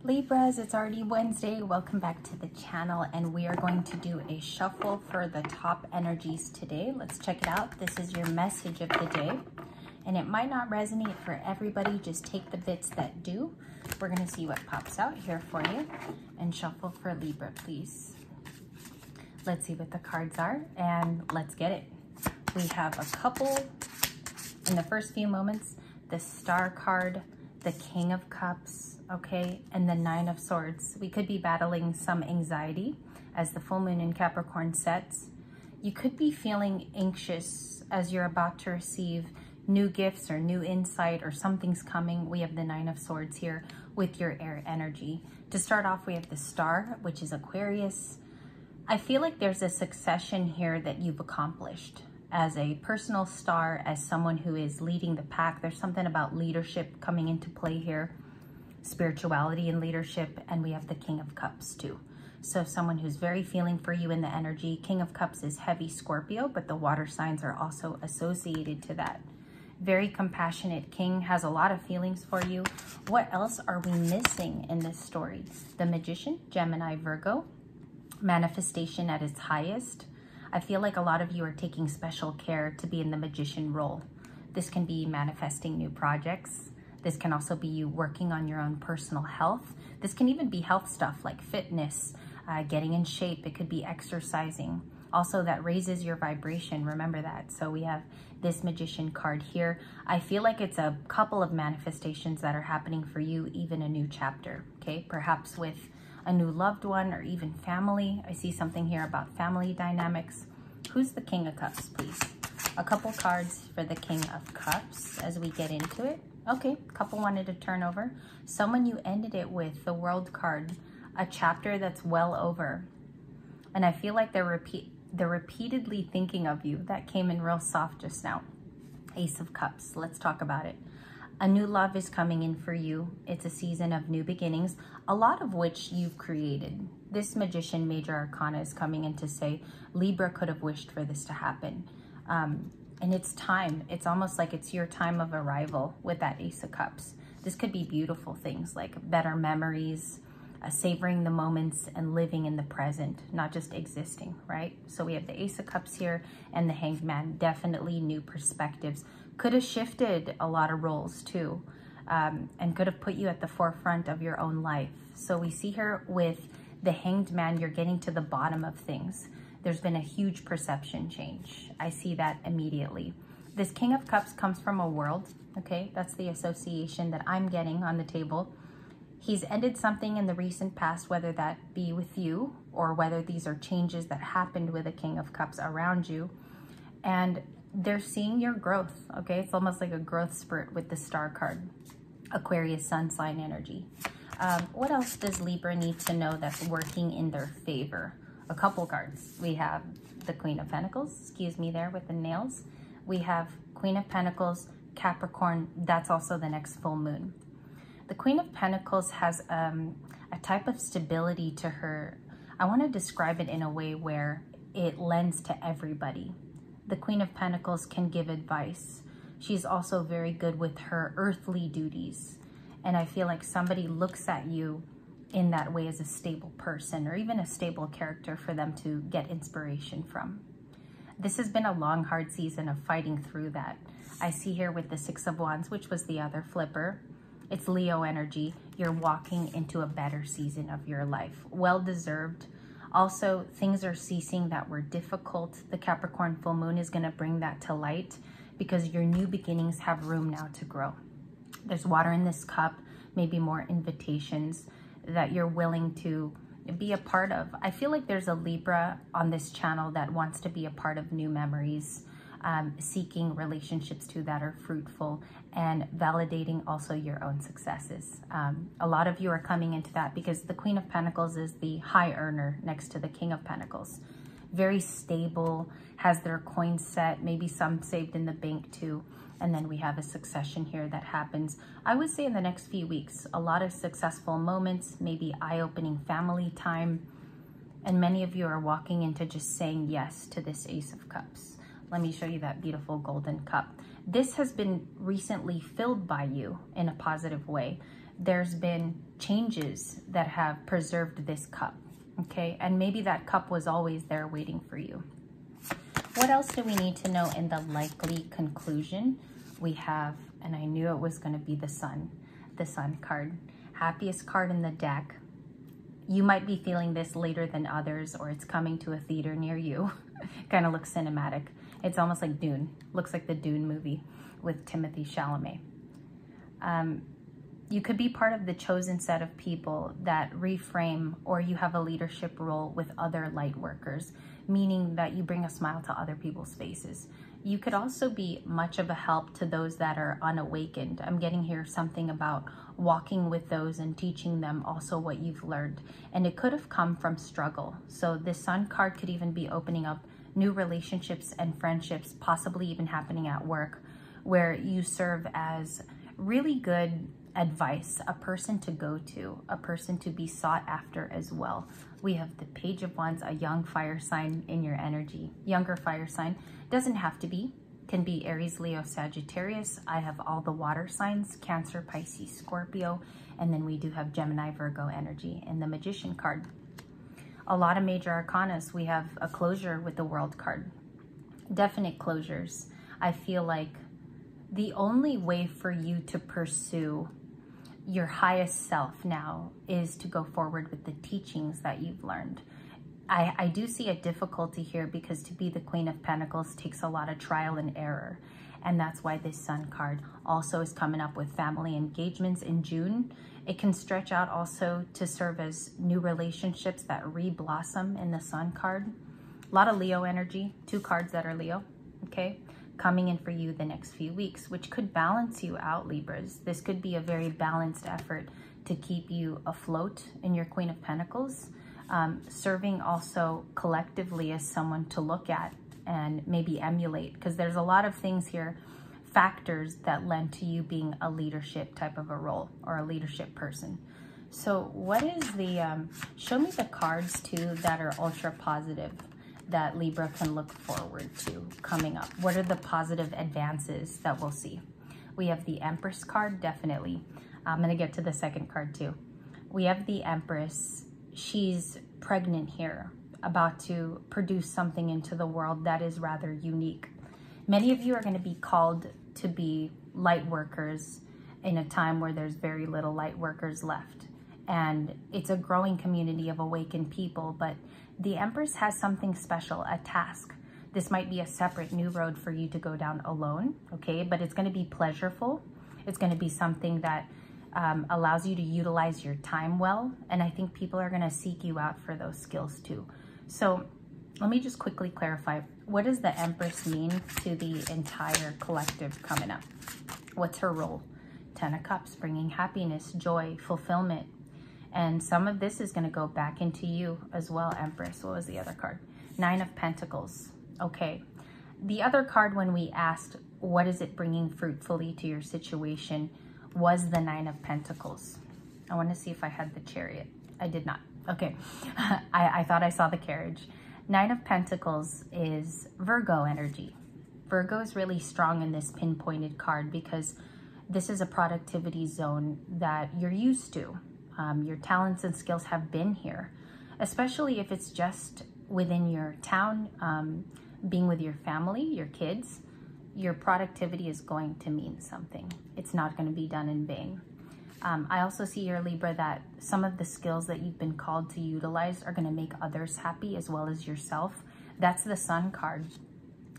Libras, it's already Wednesday. Welcome back to the channel, and we are going to do a shuffle for the top energies today. Let's check it out. This is your message of the day, and it might not resonate for everybody. Just take the bits that do. We're going to see what pops out here for you, and shuffle for Libra, please. Let's see what the cards are, and let's get it. We have a couple in the first few moments, the Star card, the King of Cups, okay, and the Nine of Swords. We could be battling some anxiety as the full moon in Capricorn sets. You could be feeling anxious as you're about to receive new gifts or new insight or something's coming. We have the Nine of Swords here with your air energy. To start off, we have the Star, which is Aquarius. I feel like there's a succession here that you've accomplished. As a personal star, as someone who is leading the pack, there's something about leadership coming into play here, spirituality and leadership, and we have the King of Cups too. So someone who's very feeling for you in the energy. King of Cups is heavy Scorpio, but the water signs are also associated to that. Very compassionate King, has a lot of feelings for you. What else are we missing in this story? The Magician, Gemini, Virgo, manifestation at its highest. I feel like a lot of you are taking special care to be in the magician role. This can be manifesting new projects. This can also be you working on your own personal health. This can even be health stuff like fitness, getting in shape. It could be exercising. Also, that raises your vibration. Remember that. So we have this Magician card here. I feel like it's a couple of manifestations that are happening for you, even a new chapter, okay? Perhaps with a new loved one or even family. I see something here about family dynamics. Who's the King of Cups, please? A couple cards for the King of Cups as we get into it. Okay, couple wanted to turn over. Someone you ended it with, the World card, a chapter that's well over. And I feel like they're repeatedly thinking of you. That came in real soft just now. Ace of Cups, let's talk about it. A new love is coming in for you. It's a season of new beginnings, a lot of which you've created. This Magician Major Arcana is coming in to say Libra could have wished for this to happen. And it's time. It's almost like it's your time of arrival with that Ace of Cups. This could be beautiful things like better memories, savoring the moments and living in the present, not just existing, right? So we have the Ace of Cups here and the Hanged Man. Definitely new perspectives. Could have shifted a lot of roles too, and could have put you at the forefront of your own life. So we see here with the Hanged Man, you're getting to the bottom of things. There's been a huge perception change. I see that immediately. This King of Cups comes from a world, okay? That's the association that I'm getting on the table. He's ended something in the recent past, whether that be with you or whether these are changes that happened with a King of Cups around you. And they're seeing your growth, okay? It's almost like a growth spurt with the Star card. Aquarius sun sign energy. What else does Libra need to know that's working in their favor? A couple cards. We have the Queen of Pentacles, excuse me there with the nails. We have Queen of Pentacles, Capricorn. That's also the next full moon. The Queen of Pentacles has a type of stability to her. I want to describe it in a way where it lends to everybody. The Queen of Pentacles can give advice. She's also very good with her earthly duties. And I feel like somebody looks at you in that way as a stable person or even a stable character for them to get inspiration from. This has been a long, hard season of fighting through that. I see here with the Six of Wands, which was the other flipper. It's Leo energy. You're walking into a better season of your life. Well-deserved. Also, things are ceasing that were difficult. The Capricorn full moon is going to bring that to light because your new beginnings have room now to grow. There's water in this cup, maybe more invitations that you're willing to be a part of. I feel like there's a Libra on this channel that wants to be a part of new memories, seeking relationships too that are fruitful and validating also your own successes. A lot of you are coming into that because the Queen of Pentacles is the high earner next to the King of Pentacles. Very stable, has their coins set, maybe some saved in the bank too. And then we have a succession here that happens, I would say in the next few weeks. A lot of successful moments, maybe eye-opening family time. And many of you are walking into just saying yes to this Ace of Cups. Let me show you that beautiful golden cup. This has been recently filled by you in a positive way. There's been changes that have preserved this cup, okay? And maybe that cup was always there waiting for you. What else do we need to know in the likely conclusion? We have, and I knew it was going to be the Sun card. Happiest card in the deck. You might be feeling this later than others, or it's coming to a theater near you. Kind of looks cinematic. It's almost like Dune. Looks like the Dune movie with Timothée Chalamet. You could be part of the chosen set of people that reframe, or you have a leadership role with other light workers, meaning that you bring a smile to other people's faces. You could also be much of a help to those that are unawakened. I'm getting here something about walking with those and teaching them also what you've learned. And it could have come from struggle. So this Sun card could even be opening up new relationships and friendships, possibly even happening at work, where you serve as really good advice, a person to go to, a person to be sought after as well. We have the Page of Wands, a young fire sign in your energy. Younger fire sign. Doesn't have to be. Can be Aries, Leo, Sagittarius. I have all the water signs, Cancer, Pisces, Scorpio. And then we do have Gemini, Virgo energy in the Magician card. A lot of major arcanas. We have a closure with the World card. Definite closures. I feel like the only way for you to pursue your highest self now is to go forward with the teachings that you've learned. I do see a difficulty here because to be the Queen of Pentacles takes a lot of trial and error. And that's why this Sun card also is coming up with family engagements in June. It can stretch out also to serve as new relationships that re-blossom in the Sun card. A lot of Leo energy, 2 cards that are Leo, okay? Coming in for you the next few weeks, which could balance you out, Libras. This could be a very balanced effort to keep you afloat in your Queen of Pentacles, serving also collectively as someone to look at and maybe emulate, because there's a lot of things here, factors that lend to you being a leadership type of a role or a leadership person. So what is the, show me the cards too that are ultra positive that Libra can look forward to coming up. What are the positive advances that we'll see? We have the Empress card, definitely. I'm going to get to the second card too. We have the Empress. She's pregnant here, about to produce something into the world that is rather unique. Many of you are going to be called to be light workers in a time where there's very little light workers left. And it's a growing community of awakened people, but the Empress has something special, a task. This might be a separate new road for you to go down alone, okay? But it's going to be pleasureful. It's going to be something that allows you to utilize your time well. And I think people are going to seek you out for those skills too. So let me just quickly clarify. What does the Empress mean to the entire collective coming up? What's her role? 10 of Cups, bringing happiness, joy, fulfillment. And some of this is going to go back into you as well, Empress. What was the other card? 9 of Pentacles. Okay. The other card, when we asked, what is it bringing fruitfully to your situation, was the 9 of Pentacles. I want to see if I had the Chariot. I did not. Okay. I thought I saw the carriage. 9 of Pentacles is Virgo energy. Virgo is really strong in this pinpointed card because this is a productivity zone that you're used to. Your talents and skills have been here, especially if it's just within your town, being with your family, your kids. Your productivity is going to mean something. It's not going to be done in vain. I also see here, Libra, that some of the skills that you've been called to utilize are going to make others happy as well as yourself. That's the Sun card,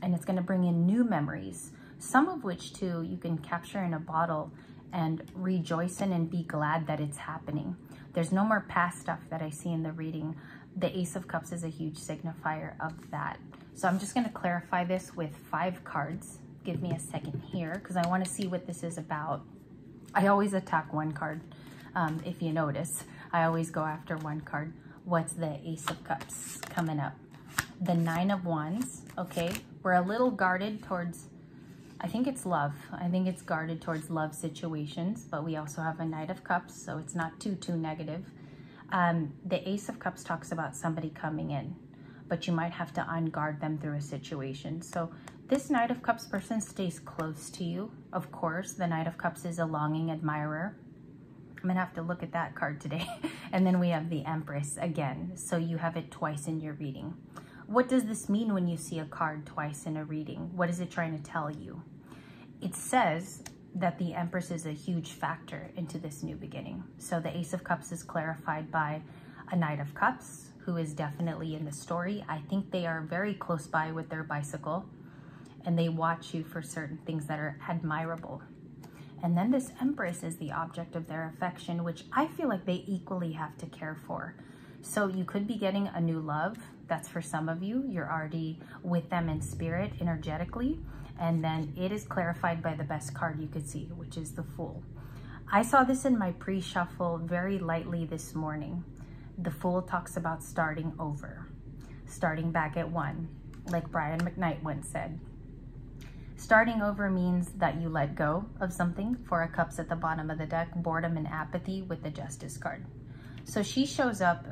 and it's going to bring in new memories, some of which too you can capture in a bottle and rejoice in and be glad that it's happening. There's no more past stuff that I see in the reading. The Ace of Cups is a huge signifier of that. So I'm just going to clarify this with 5 cards. Give me a second here because I want to see what this is about. I always attack one card. If you notice, I always go after one card. What's the Ace of Cups coming up? The 9 of Wands. Okay, we're a little guarded towards, I think it's love. I think it's guarded towards love situations, but we also have a Knight of Cups, so it's not too negative. The Ace of Cups talks about somebody coming in, but you might have to unguard them through a situation. So this Knight of Cups person stays close to you. Of course, the Knight of Cups is a longing admirer. gonna have to look at that card today. And then we have the Empress again. So you have it twice in your reading. What does this mean when you see a card twice in a reading? What is it trying to tell you? It says that the Empress is a huge factor into this new beginning. So the Ace of Cups is clarified by a Knight of Cups, who is definitely in the story. I think they are very close by with their bicycle, and they watch you for certain things that are admirable. And then this Empress is the object of their affection, which I feel like they equally have to care for. So you could be getting a new love. That's for some of you. You're already with them in spirit, energetically. And then it is clarified by the best card you could see, which is the Fool. I saw this in my pre-shuffle very lightly this morning. The Fool talks about starting over, starting back at one, like Brian McKnight once said. Starting over means that you let go of something. Four of Cups at the bottom of the deck, boredom and apathy with the Justice card. So she shows up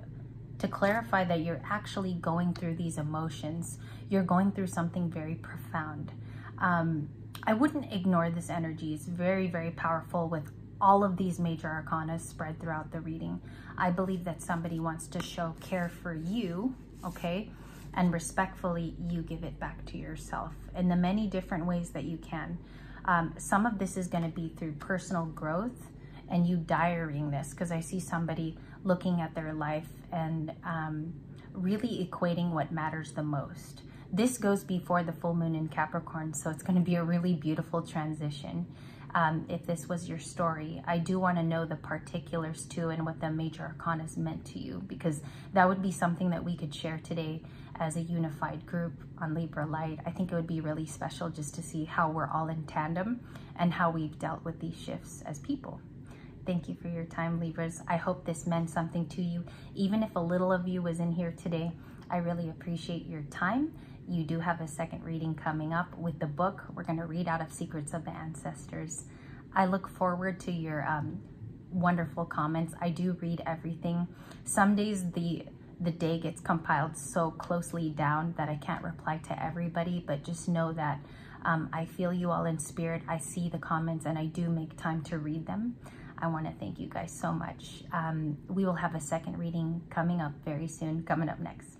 to clarify that you're actually going through these emotions. You're going through something very profound. I wouldn't ignore this energy. It's very, very powerful with all of these major arcana spread throughout the reading. I believe that somebody wants to show care for you, okay? And respectfully, you give it back to yourself in the many different ways that you can. Some of this is going to be through personal growth and you diarying this, because I see somebody looking at their life and really equating what matters the most. This goes before the full moon in Capricorn, so it's going to be a really beautiful transition. If this was your story, I do want to know the particulars too and what the major arcana is meant to you, because that would be something that we could share today as a unified group on Libra Light. I think it would be really special just to see how we're all in tandem and how we've dealt with these shifts as people. Thank you for your time, Libras. I hope this meant something to you. Even if a little of you was in here today, I really appreciate your time. You do have a second reading coming up with the book. We're going to read out of Secrets of the Ancestors. I look forward to your wonderful comments. I do read everything. Some days the day gets compiled so closely down that I can't reply to everybody, but just know that I feel you all in spirit. I see the comments and I do make time to read them. I want to thank you guys so much. We will have a second reading coming up very soon, coming up next.